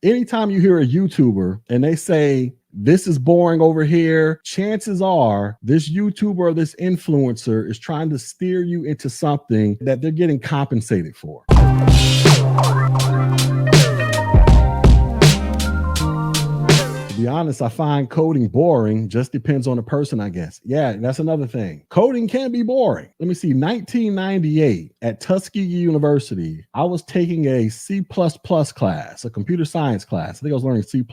Anytime you hear a YouTuber and they say, this is boring over here, chances are this YouTuber or this influencer is trying to steer you into something that they're getting compensated for. To be honest, I find coding boring. Just depends on the person, I guess. Yeah, that's another thing. Coding can be boring. Let me see. 1998 at Tuskegee University, I was taking a C++ class, a computer science class. I think I was learning C++.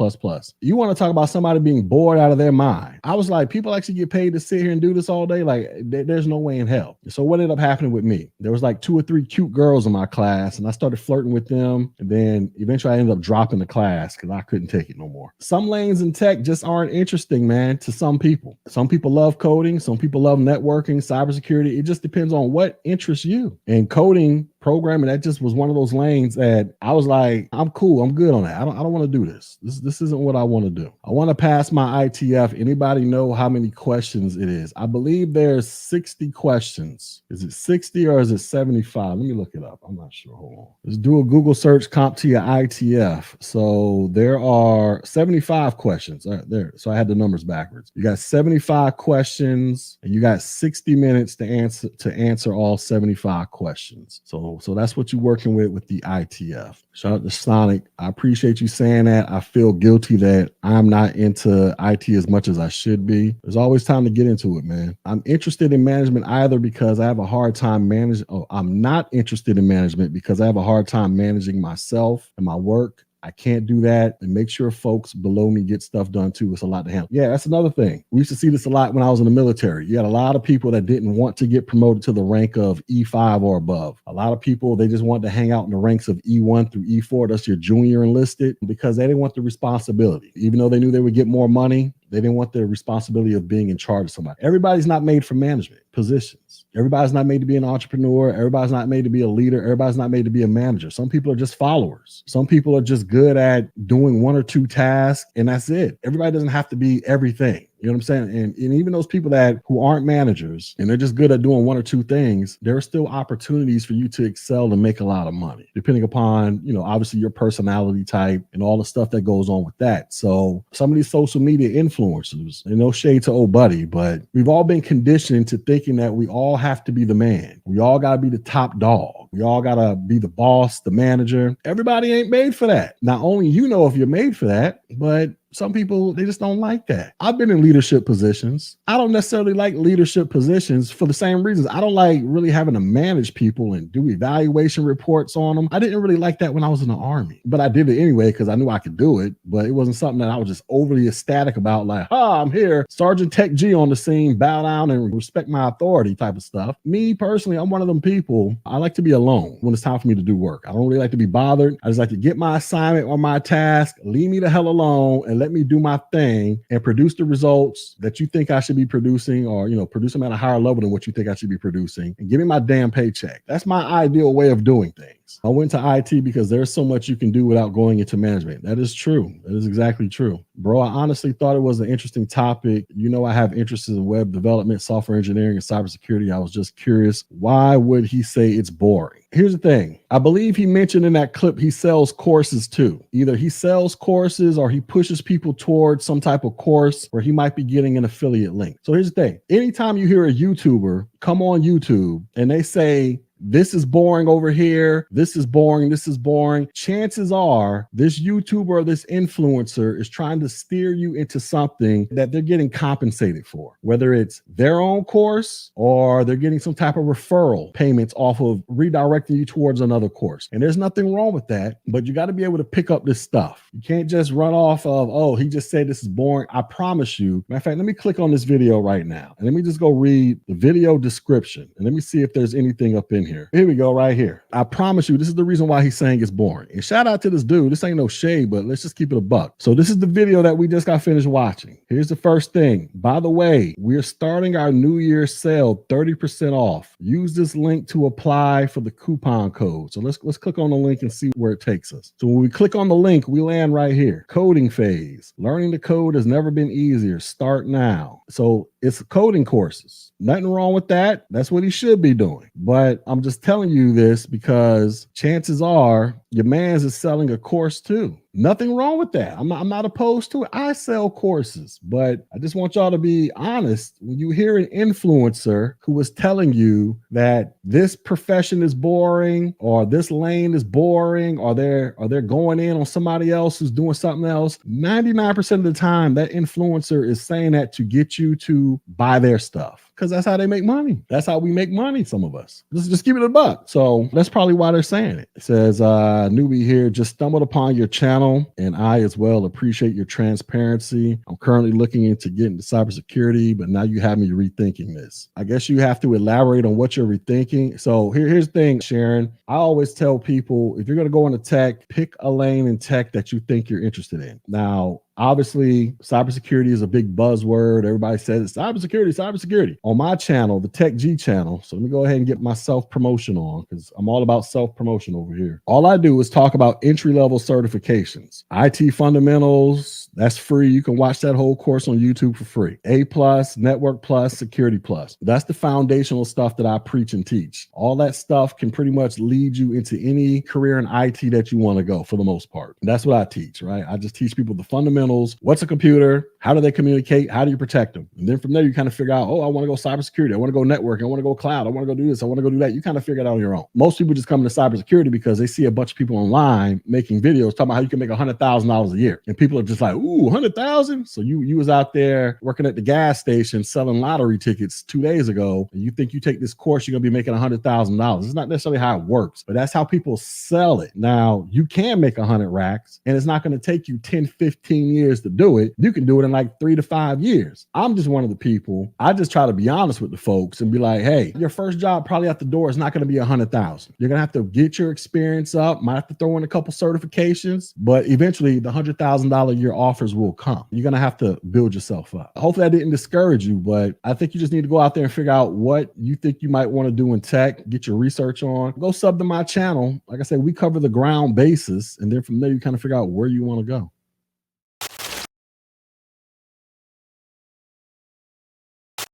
You want to talk about somebody being bored out of their mind? I was like, people actually get paid to sit here and do this all day? Like, there's no way in hell. So what ended up happening with me? There was like 2 or 3 cute girls in my class, and I started flirting with them. And then eventually I ended up dropping the class because I couldn't take it no more. Some lanes in tech just aren't interesting, man, to some people. Some people love coding. Some people love networking, cybersecurity. It just depends on what interests you. And coding, programming, that just was one of those lanes that I was like, I'm cool. I'm good on that. I don't want to do this. This isn't what I want to do. I want to pass my ITF. Anybody know how many questions it is? I believe there's 60 questions. Is it 60 or is it 75? Let me look it up. I'm not sure. Hold on. Let's do a Google search, CompTIA ITF. So there are 75 questions there. So I had the numbers backwards. You got 75 questions and you got 60 minutes to answer all 75 questions. So that's what you're working with the ITF. Shout out to Sonic. I appreciate you saying that. I feel guilty that I'm not into IT as much as I should be. There's always time to get into it, man. I'm interested in management either because I have a hard time managing. I'm not interested in management because I have a hard time managing myself and my work. I can't do that and make sure folks below me get stuff done too. It's a lot to handle. Yeah, that's another thing. We used to see this a lot when I was in the military. You had a lot of people that didn't want to get promoted to the rank of E5 or above. A lot of people, they just wanted to hang out in the ranks of E1 through E4. That's your junior enlisted because they didn't want the responsibility. Even though they knew they would get more money, they didn't want the responsibility of being in charge of somebody. Everybody's not made for management positions. Everybody's not made to be an entrepreneur. Everybody's not made to be a leader. Everybody's not made to be a manager. Some people are just followers. Some people are just good at doing 1 or 2 tasks, and that's it. Everybody doesn't have to be everything. You know what I'm saying? And even those people who aren't managers and they're just good at doing 1 or 2 things, there are still opportunities for you to excel and make a lot of money, depending upon, obviously your personality type and all the stuff that goes on with that. So some of these social media influencers, and no shade to old buddy, but we've all been conditioned into thinking that we all have to be the man. We all got to be the top dog. We all got to be the boss, the manager. Everybody ain't made for that. Not only if you're made for that, but some people, they just don't like that. I've been in leadership positions. I don't necessarily like leadership positions for the same reasons. I don't like really having to manage people and do evaluation reports on them. I didn't really like that when I was in the Army, but I did it anyway because I knew I could do it. But it wasn't something that I was just overly ecstatic about, like, I'm here, Sergeant Tech G on the scene, bow down and respect my authority type of stuff. Me personally, I'm one of them people. I like to be alone when it's time for me to do work. I don't really like to be bothered. I just like to get my assignment or my task, leave me the hell alone, and let me do my thing and produce the results that you think I should be producing, or, produce them at a higher level than what you think I should be producing, and give me my damn paycheck. That's my ideal way of doing things. I went to IT because there's so much you can do without going into management. That is true. That is exactly true. Bro, I honestly thought it was an interesting topic. I have interests in web development, software engineering, and cybersecurity. I was just curious, why would he say it's boring? Here's the thing. I believe he mentioned in that clip he sells courses too. Either he sells courses or he pushes people towards some type of course where he might be getting an affiliate link. So here's the thing. Anytime you hear a YouTuber come on YouTube and they say, this is boring over here, this is boring, this is boring, chances are this YouTuber or this influencer is trying to steer you into something that they're getting compensated for, whether it's their own course or they're getting some type of referral payments off of redirecting you towards another course. And there's nothing wrong with that, but you got to be able to pick up this stuff. You can't just run off of, he just said this is boring. I promise you. Matter of fact, let me click on this video right now and let me just go read the video description and let me see if there's anything up in here. Here we go, right here. I promise you, this is the reason why he's saying it's boring. And shout out to this dude. This ain't no shade, but let's just keep it a buck. So this is the video that we just got finished watching. Here's the first thing. By the way, we're starting our New Year's sale, 30% off. Use this link to apply for the coupon code. So let's click on the link and see where it takes us. So when we click on the link, we land right here. Coding phase. Learning to code has never been easier. Start now. So it's coding courses. Nothing wrong with that. That's what he should be doing. But I'm just telling you this because chances are your man's is selling a course too. Nothing wrong with that. I'm not opposed to it. I sell courses, but I just want y'all to be honest. When you hear an influencer who is telling you that this profession is boring or this lane is boring or they're going in on somebody else who's doing something else, 99% of the time that influencer is saying that to get you to buy their stuff. Because that's how they make money. That's how we make money, some of us. Just keep it a buck. So that's probably why they're saying it. It says, newbie here, just stumbled upon your channel, and I as well appreciate your transparency. I'm currently looking into getting to cybersecurity, but now you have me rethinking this. I guess you have to elaborate on what you're rethinking. So here's the thing, Sharon. I always tell people, if you're going to go into tech, pick a lane in tech that you think you're interested in. Now, obviously, cybersecurity is a big buzzword. Everybody says it's cybersecurity, cybersecurity. On my channel, the Tech G channel, so let me go ahead and get my self-promotion on because I'm all about self-promotion over here. All I do is talk about entry-level certifications. IT fundamentals, that's free. You can watch that whole course on YouTube for free. A+, Network Plus, Security Plus. That's the foundational stuff that I preach and teach. All that stuff can pretty much lead you into any career in IT that you want to go for the most part. And that's what I teach, right? I just teach people the fundamentals. What's a computer? How do they communicate? How do you protect them? And then from there, you kind of figure out, oh, I want to go cybersecurity. I want to go networking. I want to go cloud. I want to go do this. I want to go do that. You kind of figure it out on your own. Most people just come into cybersecurity because they see a bunch of people online making videos talking about how you can make $100,000 a year. And people are just like, ooh, 100,000? So you was out there working at the gas station selling lottery tickets 2 days ago, and you think you take this course, you're going to be making $100,000. It's not necessarily how it works, but that's how people sell it. Now, you can make 100 racks, and it's not going to take you 10, 15 years to do it. You can do it in like 3 to 5 years. I'm just one of the people. I just try to be honest with the folks and be like, hey, your first job probably at the door is not going to be 100,000. You're going to have to get your experience up, might have to throw in a couple certifications, but eventually the $100,000 a year offers will come. You're going to have to build yourself up. Hopefully I didn't discourage you, but I think you just need to go out there and figure out what you think you might want to do in tech, get your research on, go sub to my channel. Like I said, we cover the ground basis, and then from there you kind of figure out where you want to go.